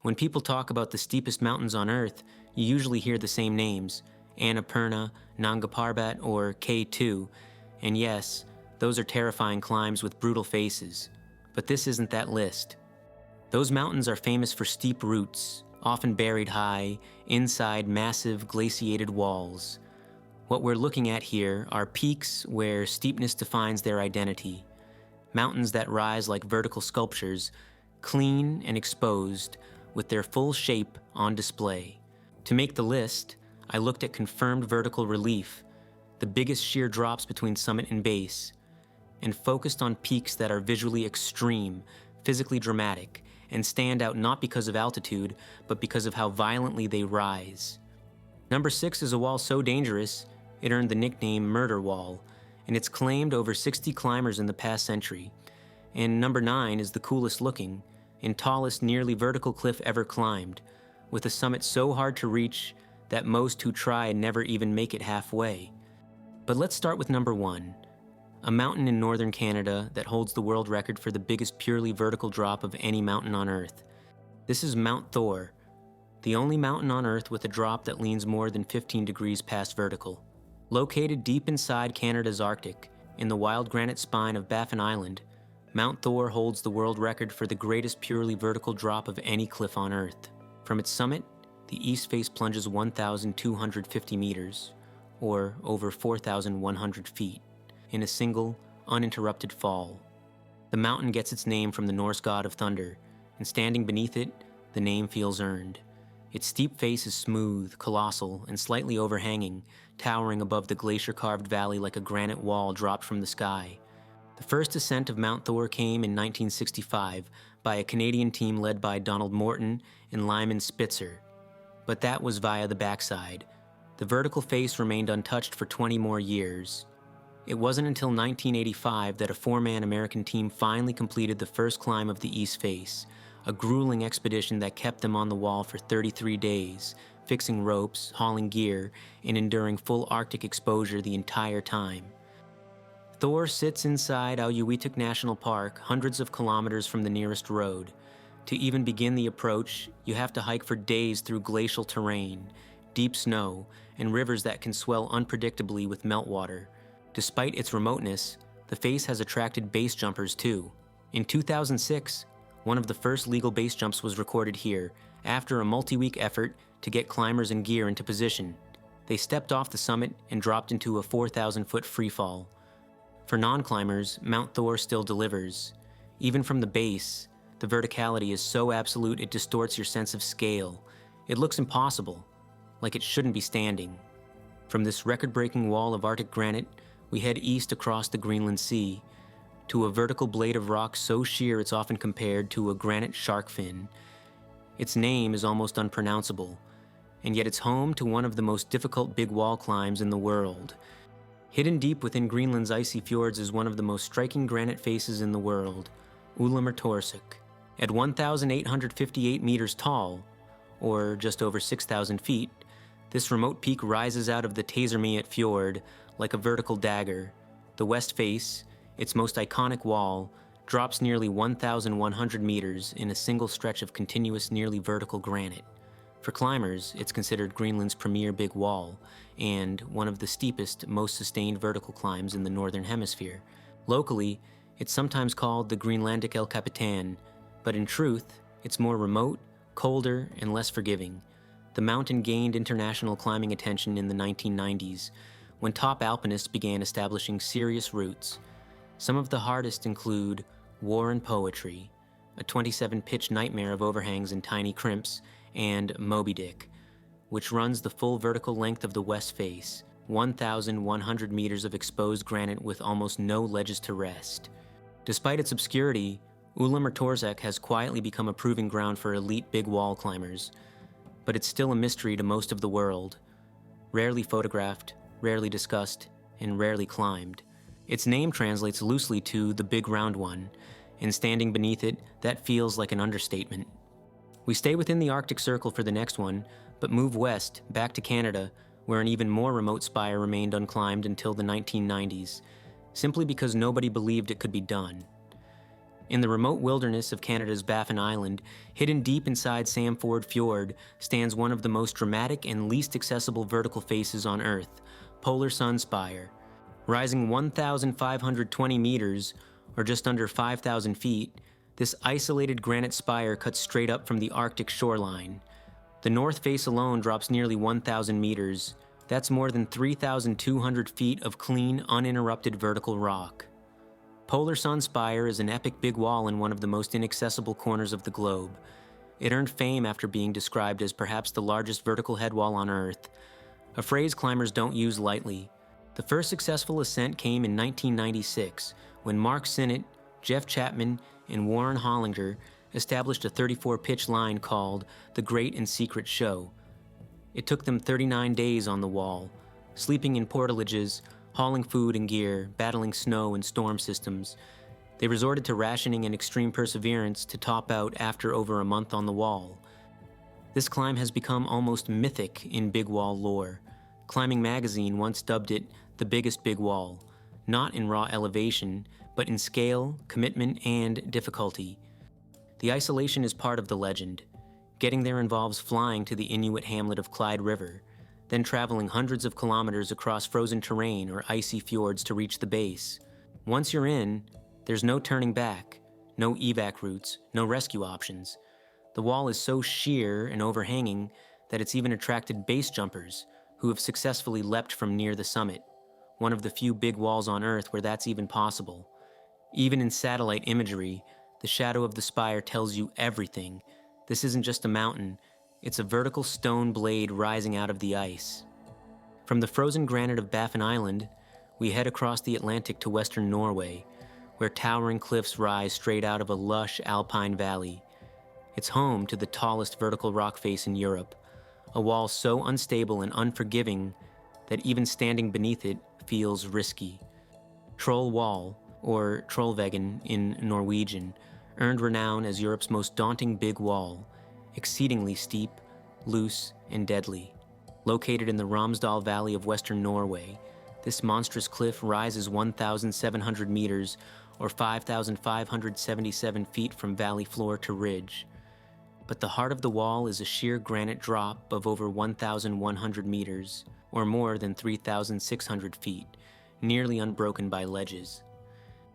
When people talk about the steepest mountains on Earth, you usually hear the same names, Annapurna, Nanga Parbat, or K2, and yes, those are terrifying climbs with brutal faces. But this isn't that list. Those mountains are famous for steep routes, often buried high, inside massive glaciated walls. What we're looking at here are peaks where steepness defines their identity. Mountains that rise like vertical sculptures, clean and exposed, with their full shape on display. To make the list, I looked at confirmed vertical relief, the biggest sheer drops between summit and base, and focused on peaks that are visually extreme, physically dramatic, and stand out not because of altitude, but because of how violently they rise. Number 6 is a wall so dangerous, it earned the nickname Murder Wall, and it's claimed over 60 climbers in the past century. And number 9 is the coolest looking, and tallest nearly vertical cliff ever climbed, with a summit so hard to reach that most who try never even make it halfway. But let's start with number 1, a mountain in northern Canada that holds the world record for the biggest purely vertical drop of any mountain on Earth. This is Mount Thor, the only mountain on Earth with a drop that leans more than 15 degrees past vertical. Located deep inside Canada's Arctic, in the wild granite spine of Baffin Island, Mount Thor holds the world record for the greatest purely vertical drop of any cliff on Earth. From its summit, the east face plunges 1,250 meters, or over 4,100 feet, in a single, uninterrupted fall. The mountain gets its name from the Norse god of thunder, and standing beneath it, the name feels earned. Its steep face is smooth, colossal, and slightly overhanging, towering above the glacier-carved valley like a granite wall dropped from the sky. The first ascent of Mount Thor came in 1965 by a Canadian team led by Donald Morton and Lyman Spitzer. But that was via the backside. The vertical face remained untouched for 20 more years. It wasn't until 1985 that a 4-man American team finally completed the first climb of the east face, a grueling expedition that kept them on the wall for 33 days, fixing ropes, hauling gear, and enduring full Arctic exposure the entire time. Thor sits inside Ulamertorsuaq National Park, hundreds of kilometers from the nearest road. To even begin the approach, you have to hike for days through glacial terrain, deep snow, and rivers that can swell unpredictably with meltwater. Despite its remoteness, the face has attracted base jumpers too. In 2006, one of the first legal base jumps was recorded here, after a multi-week effort to get climbers and gear into position. They stepped off the summit and dropped into a 4,000-foot freefall. For non-climbers, Mount Thor still delivers. Even from the base, the verticality is so absolute it distorts your sense of scale. It looks impossible, like it shouldn't be standing. From this record-breaking wall of Arctic granite, we head east across the Greenland Sea, to a vertical blade of rock so sheer it's often compared to a granite shark fin. Its name is almost unpronounceable, and yet it's home to one of the most difficult big wall climbs in the world. Hidden deep within Greenland's icy fjords is one of the most striking granite faces in the world, Ulamertorsuaq. At 1,858 meters tall, or just over 6,000 feet, this remote peak rises out of the Tasermiet Fjord like a vertical dagger. The west face, its most iconic wall, drops nearly 1,100 meters in a single stretch of continuous nearly vertical granite. For climbers, it's considered Greenland's premier big wall, and one of the steepest, most sustained vertical climbs in the northern hemisphere. Locally, it's sometimes called the Greenlandic El Capitan, but in truth, it's more remote, colder, and less forgiving. The mountain gained international climbing attention in the 1990s, when top alpinists began establishing serious routes. Some of the hardest include War and Poetry, a 27-pitch nightmare of overhangs and tiny crimps, and Moby Dick, which runs the full vertical length of the west face, 1,100 meters of exposed granite with almost no ledges to rest. Despite its obscurity, Ulamertorsuaq has quietly become a proving ground for elite big wall climbers, but it's still a mystery to most of the world. Rarely photographed, rarely discussed, and rarely climbed. Its name translates loosely to the Big Round One, and standing beneath it, that feels like an understatement. We stay within the Arctic Circle for the next one, but move west, back to Canada, where an even more remote spire remained unclimbed until the 1990s, simply because nobody believed it could be done. In the remote wilderness of Canada's Baffin Island, hidden deep inside Samford Fjord, stands one of the most dramatic and least accessible vertical faces on Earth, Polar Sun Spire. Rising 1,520 meters, or just under 5,000 feet, this isolated granite spire cuts straight up from the Arctic shoreline. The north face alone drops nearly 1,000 meters. That's more than 3,200 feet of clean, uninterrupted vertical rock. Polar Sun Spire is an epic big wall in one of the most inaccessible corners of the globe. It earned fame after being described as perhaps the largest vertical headwall on Earth, a phrase climbers don't use lightly. The first successful ascent came in 1996, when Mark Sinnott, Jeff Chapman, and Warren Hollinger established a 34-pitch line called The Great and Secret Show. It took them 39 days on the wall, sleeping in portalages, hauling food and gear, battling snow and storm systems. They resorted to rationing and extreme perseverance to top out after over a month on the wall. This climb has become almost mythic in big wall lore. Climbing Magazine once dubbed it the biggest big wall, not in raw elevation, but in scale, commitment, and difficulty. The isolation is part of the legend. Getting there involves flying to the Inuit hamlet of Clyde River, then traveling hundreds of kilometers across frozen terrain or icy fjords to reach the base. Once you're in, there's no turning back, no evac routes, no rescue options. The wall is so sheer and overhanging that it's even attracted base jumpers who have successfully leapt from near the summit, one of the few big walls on Earth where that's even possible. Even in satellite imagery, the shadow of the spire tells you everything. This isn't just a mountain, it's a vertical stone blade rising out of the ice. From the frozen granite of Baffin Island, we head across the Atlantic to western Norway, where towering cliffs rise straight out of a lush alpine valley. It's home to the tallest vertical rock face in Europe, a wall so unstable and unforgiving that even standing beneath it feels risky. Troll Wall, or Trollveggen in Norwegian, earned renown as Europe's most daunting big wall, exceedingly steep, loose, and deadly. Located in the Romsdal Valley of western Norway, this monstrous cliff rises 1,700 meters, or 5,577 feet from valley floor to ridge. But the heart of the wall is a sheer granite drop of over 1,100 meters, or more than 3,600 feet, nearly unbroken by ledges.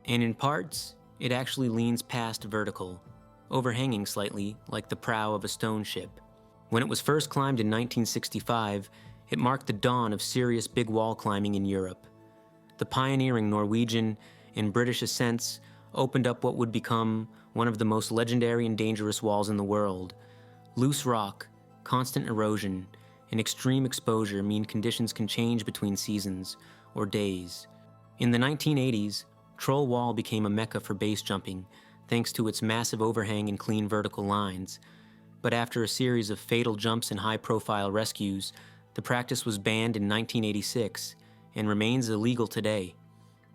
And in parts, it actually leans past vertical, overhanging slightly like the prow of a stone ship. When it was first climbed in 1965, it marked the dawn of serious big wall climbing in Europe. The pioneering Norwegian and British ascents opened up what would become one of the most legendary and dangerous walls in the world. Loose rock, constant erosion, and extreme exposure mean conditions can change between seasons or days. In the 1980s, Troll Wall became a mecca for base jumping, thanks to its massive overhang and clean vertical lines. But after a series of fatal jumps and high-profile rescues, the practice was banned in 1986 and remains illegal today.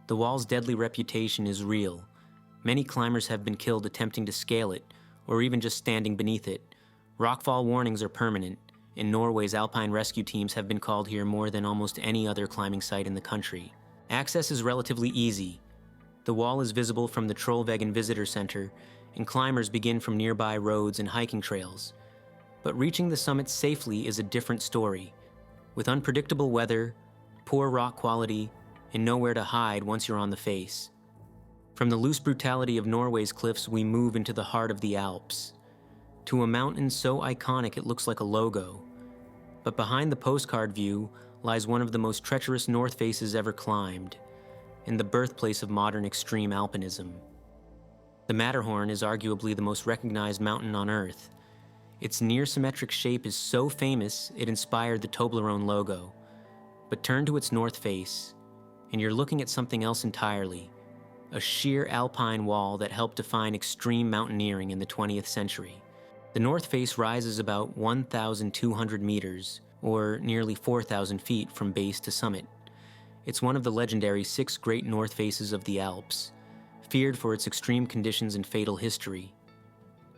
The wall's deadly reputation is real. Many climbers have been killed attempting to scale it, or even just standing beneath it. Rockfall warnings are permanent, and Norway's alpine rescue teams have been called here more than almost any other climbing site in the country. Access is relatively easy. The wall is visible from the Trollveggen Visitor Center, and climbers begin from nearby roads and hiking trails. But reaching the summit safely is a different story. With unpredictable weather, poor rock quality, and nowhere to hide once you're on the face. From the loose brutality of Norway's cliffs, we move into the heart of the Alps, to a mountain so iconic it looks like a logo. But behind the postcard view lies one of the most treacherous north faces ever climbed, and the birthplace of modern extreme alpinism. The Matterhorn is arguably the most recognized mountain on Earth. Its near-symmetric shape is so famous it inspired the Toblerone logo. But turn to its north face, and you're looking at something else entirely, a sheer alpine wall that helped define extreme mountaineering in the 20th century. The north face rises about 1,200 meters, or nearly 4,000 feet from base to summit. It's one of the legendary 6 great north faces of the Alps, feared for its extreme conditions and fatal history.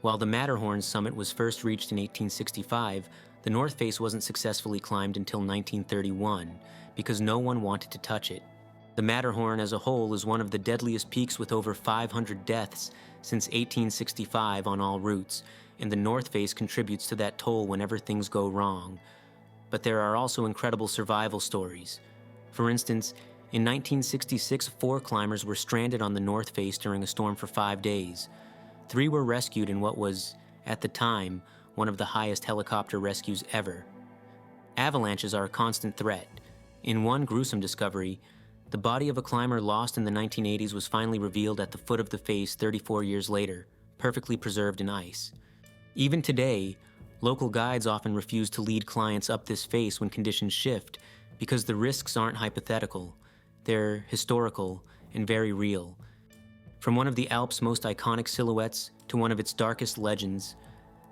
While the Matterhorn's summit was first reached in 1865, the north face wasn't successfully climbed until 1931, because no one wanted to touch it. The Matterhorn as a whole is one of the deadliest peaks with over 500 deaths since 1865 on all routes, and the North Face contributes to that toll whenever things go wrong. But there are also incredible survival stories. For instance, in 1966, 4 climbers were stranded on the North Face during a storm for 5 days. 3 were rescued in what was, at the time, one of the highest helicopter rescues ever. Avalanches are a constant threat. In one gruesome discovery, the body of a climber lost in the 1980s was finally revealed at the foot of the face 34 years later, perfectly preserved in ice. Even today, local guides often refuse to lead clients up this face when conditions shift because the risks aren't hypothetical. They're historical and very real. From one of the Alps' most iconic silhouettes to one of its darkest legends,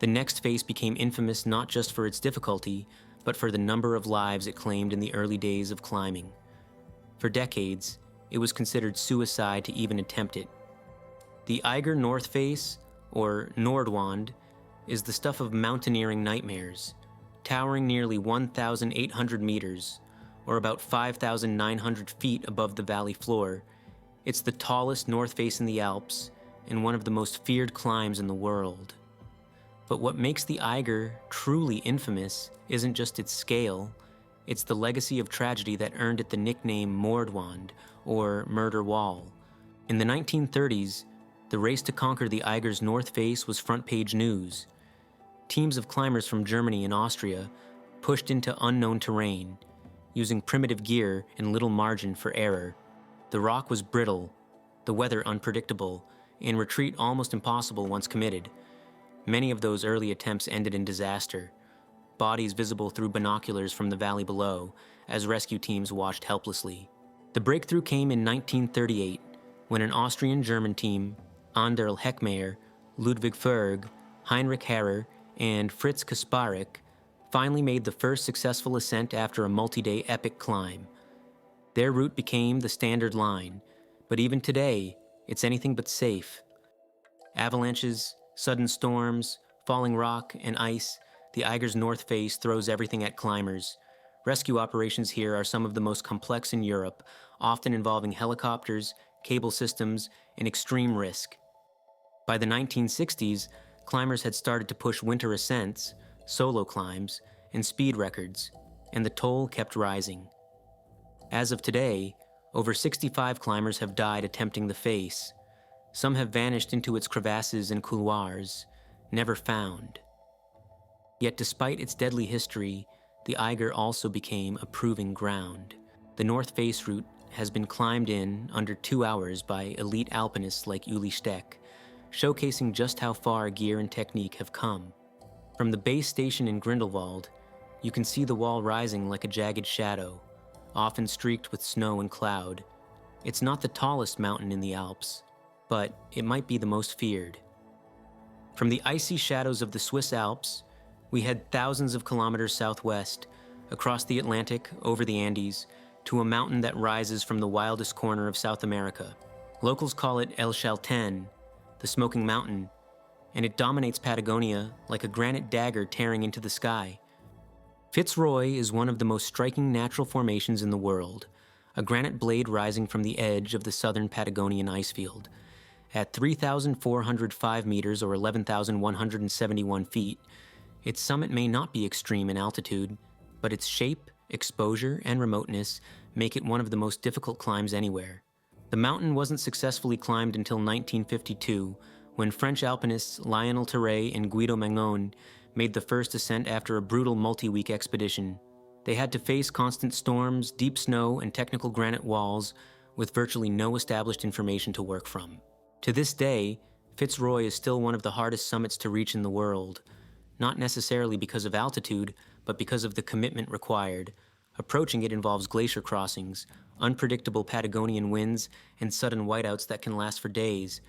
the next face became infamous not just for its difficulty, but for the number of lives it claimed in the early days of climbing. For decades, it was considered suicide to even attempt it. The Eiger North Face, or Nordwand, is the stuff of mountaineering nightmares. Towering nearly 1,800 meters, or about 5,900 feet above the valley floor, it's the tallest North Face in the Alps and one of the most feared climbs in the world. But what makes the Eiger truly infamous isn't just its scale, it's the legacy of tragedy that earned it the nickname Mordwand, or Murder Wall. In the 1930s, the race to conquer the Eiger's North Face was front-page news. Teams of climbers from Germany and Austria pushed into unknown terrain, using primitive gear and little margin for error. The rock was brittle, the weather unpredictable, and retreat almost impossible once committed. Many of those early attempts ended in disaster, bodies visible through binoculars from the valley below as rescue teams watched helplessly. The breakthrough came in 1938 when an Austrian-German team, Anderl Heckmayer, Ludwig Ferg, Heinrich Harrer, and Fritz Kasparek, finally made the first successful ascent after a multi-day epic climb. Their route became the standard line, but even today, it's anything but safe. Avalanches, sudden storms, falling rock, and ice, the Eiger's North Face throws everything at climbers. Rescue operations here are some of the most complex in Europe, often involving helicopters, cable systems, and extreme risk. By the 1960s, climbers had started to push winter ascents, solo climbs, and speed records, and the toll kept rising. As of today, over 65 climbers have died attempting the face. Some have vanished into its crevasses and couloirs, never found. Yet despite its deadly history, the Eiger also became a proving ground. The North Face route has been climbed in under 2 hours by elite alpinists like Uli Steck, showcasing just how far gear and technique have come. From the base station in Grindelwald, you can see the wall rising like a jagged shadow, often streaked with snow and cloud. It's not the tallest mountain in the Alps, but it might be the most feared. From the icy shadows of the Swiss Alps, we head thousands of kilometers southwest, across the Atlantic, over the Andes, to a mountain that rises from the wildest corner of South America. Locals call it El Chaltén, the Smoking Mountain, and it dominates Patagonia like a granite dagger tearing into the sky. Fitz Roy is one of the most striking natural formations in the world, a granite blade rising from the edge of the southern Patagonian icefield. At 3,405 meters or 11,171 feet, its summit may not be extreme in altitude, but its shape, exposure, and remoteness make it one of the most difficult climbs anywhere. The mountain wasn't successfully climbed until 1952, when French alpinists Lionel Terray and Guido Magnon made the first ascent after a brutal multi-week expedition. They had to face constant storms, deep snow, and technical granite walls with virtually no established information to work from. To this day, Fitz Roy is still one of the hardest summits to reach in the world, not necessarily because of altitude, but because of the commitment required. Approaching it involves glacier crossings, unpredictable Patagonian winds, and sudden whiteouts that can last for days.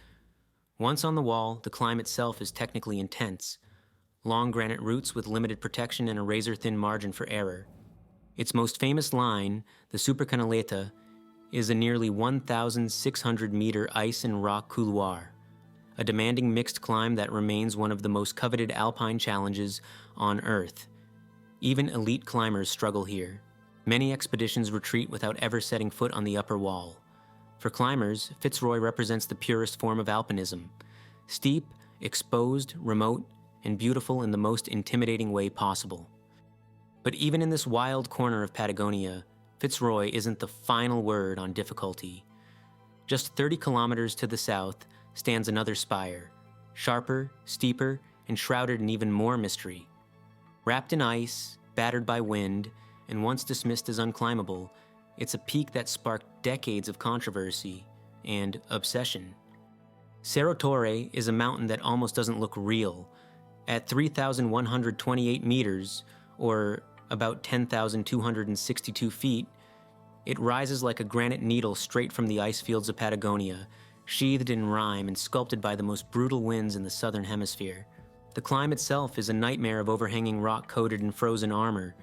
Once on the wall, the climb itself is technically intense. Long granite routes with limited protection and a razor-thin margin for error. Its most famous line, the Supercanaleta, is a nearly 1,600-meter ice and rock couloir, a demanding mixed climb that remains one of the most coveted alpine challenges on Earth. Even elite climbers struggle here. Many expeditions retreat without ever setting foot on the upper wall. For climbers, Fitz Roy represents the purest form of alpinism. steep, exposed, remote, and beautiful in the most intimidating way possible. But even in this wild corner of Patagonia, Fitz Roy isn't the final word on difficulty. Just 30 kilometers to the south stands another spire, sharper, steeper, and shrouded in even more mystery. Wrapped in ice, battered by wind, and once dismissed as unclimbable, it's a peak that sparked decades of controversy and obsession. Cerro Torre is a mountain that almost doesn't look real. At 3,128 meters, or about 10,262 feet, it rises like a granite needle straight from the ice fields of Patagonia, sheathed in rime and sculpted by the most brutal winds in the southern hemisphere. The climb itself is a nightmare of overhanging rock coated in frozen armor.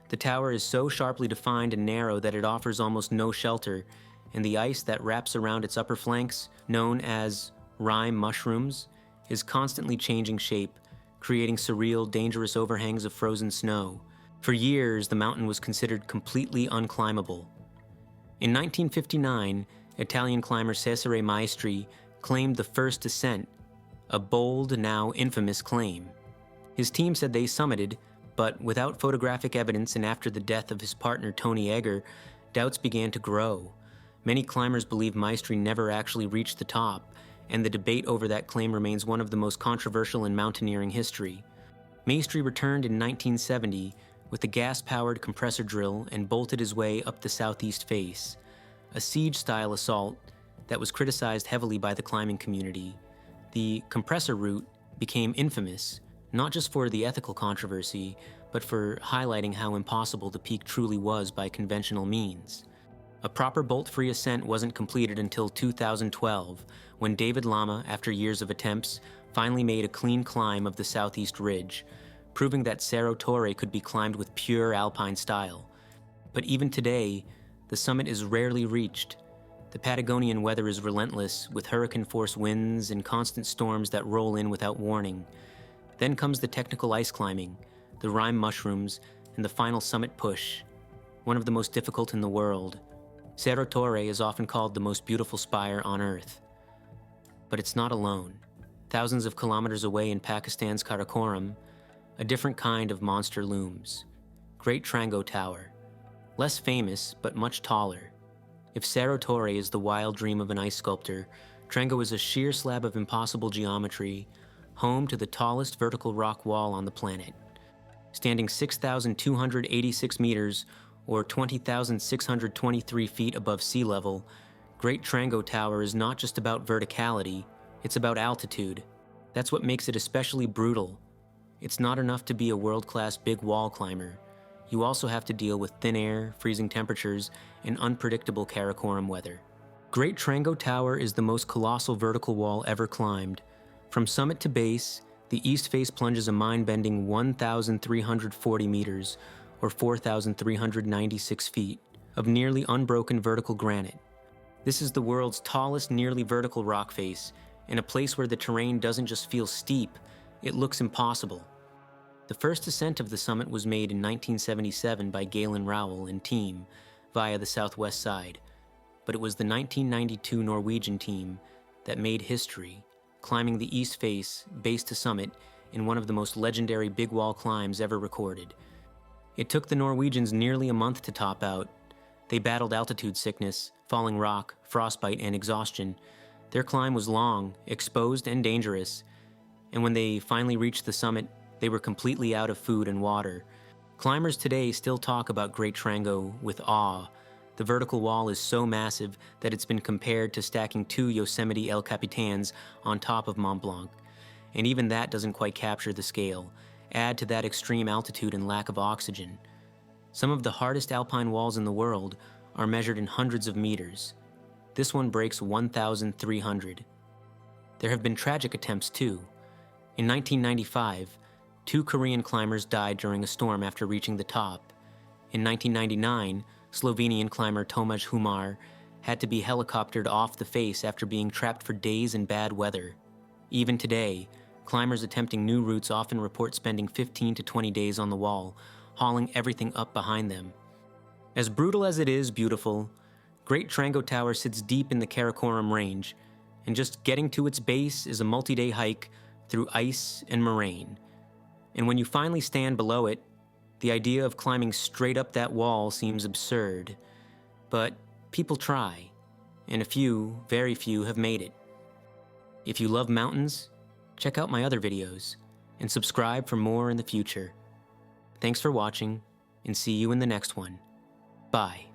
The tower is so sharply defined and narrow that it offers almost no shelter, and the ice that wraps around its upper flanks, known as rime mushrooms, is constantly changing shape, creating surreal, dangerous overhangs of frozen snow. For years, the mountain was considered completely unclimbable. In 1959, Italian climber Cesare Maestri claimed the first ascent, a bold, now infamous claim. His team said they summited, but without photographic evidence and after the death of his partner Tony Eiger, doubts began to grow. Many climbers believe Maestri never actually reached the top, and the debate over that claim remains one of the most controversial in mountaineering history. Maestri returned in 1970 with a gas-powered compressor drill and bolted his way up the southeast face, a siege-style assault that was criticized heavily by the climbing community. The compressor route became infamous, not just for the ethical controversy, but for highlighting how impossible the peak truly was by conventional means. A proper bolt-free ascent wasn't completed until 2012, when David Lama, after years of attempts, finally made a clean climb of the southeast ridge, proving that Cerro Torre could be climbed with pure alpine style. But even today, the summit is rarely reached. The Patagonian weather is relentless, with hurricane-force winds and constant storms that roll in without warning. Then comes the technical ice climbing, the rime mushrooms, and the final summit push, one of the most difficult in the world. Cerro Torre is often called the most beautiful spire on Earth. But it's not alone. Thousands of kilometers away in Pakistan's Karakoram, a different kind of monster looms. Great Trango Tower. Less famous, but much taller. If Cerro Torre is the wild dream of an ice sculptor, Trango is a sheer slab of impossible geometry, home to the tallest vertical rock wall on the planet. Standing 6,286 meters, or 20,623 feet above sea level, Great Trango Tower is not just about verticality, it's about altitude. That's what makes it especially brutal. It's not enough to be a world-class big wall climber. You also have to deal with thin air, freezing temperatures, and unpredictable Karakoram weather. Great Trango Tower is the most colossal vertical wall ever climbed. From summit to base, the east face plunges a mind-bending 1,340 meters, or 4,396 feet, of nearly unbroken vertical granite. This is the world's tallest nearly vertical rock face, in a place where the terrain doesn't just feel steep, it looks impossible. The first ascent of the summit was made in 1977 by Galen Rowell and team via the southwest side, but it was the 1992 Norwegian team that made history, climbing the east face, base to summit, in one of the most legendary big wall climbs ever recorded. It took the Norwegians nearly a month to top out. They battled altitude sickness, falling rock, frostbite, and exhaustion. Their climb was long, exposed, and dangerous, and when they finally reached the summit, they were completely out of food and water. Climbers today still talk about Great Trango with awe. The vertical wall is so massive that it's been compared to stacking 2 Yosemite El Capitans on top of Mont Blanc. And even that doesn't quite capture the scale. Add to that extreme altitude and lack of oxygen. Some of the hardest alpine walls in the world are measured in hundreds of meters. This one breaks 1,300. There have been tragic attempts too. In 1995, 2 Korean climbers died during a storm after reaching the top. In 1999, Slovenian climber Tomáš Humar had to be helicoptered off the face after being trapped for days in bad weather. Even today, climbers attempting new routes often report spending 15 to 20 days on the wall, hauling everything up behind them. As brutal as it is beautiful, Great Trango Tower sits deep in the Karakoram Range, and just getting to its base is a multi-day hike through ice and moraine. And when you finally stand below it, the idea of climbing straight up that wall seems absurd. But people try, and a few, very few, have made it. If you love mountains, check out my other videos, and subscribe for more in the future. Thanks for watching, and see you in the next one. Bye.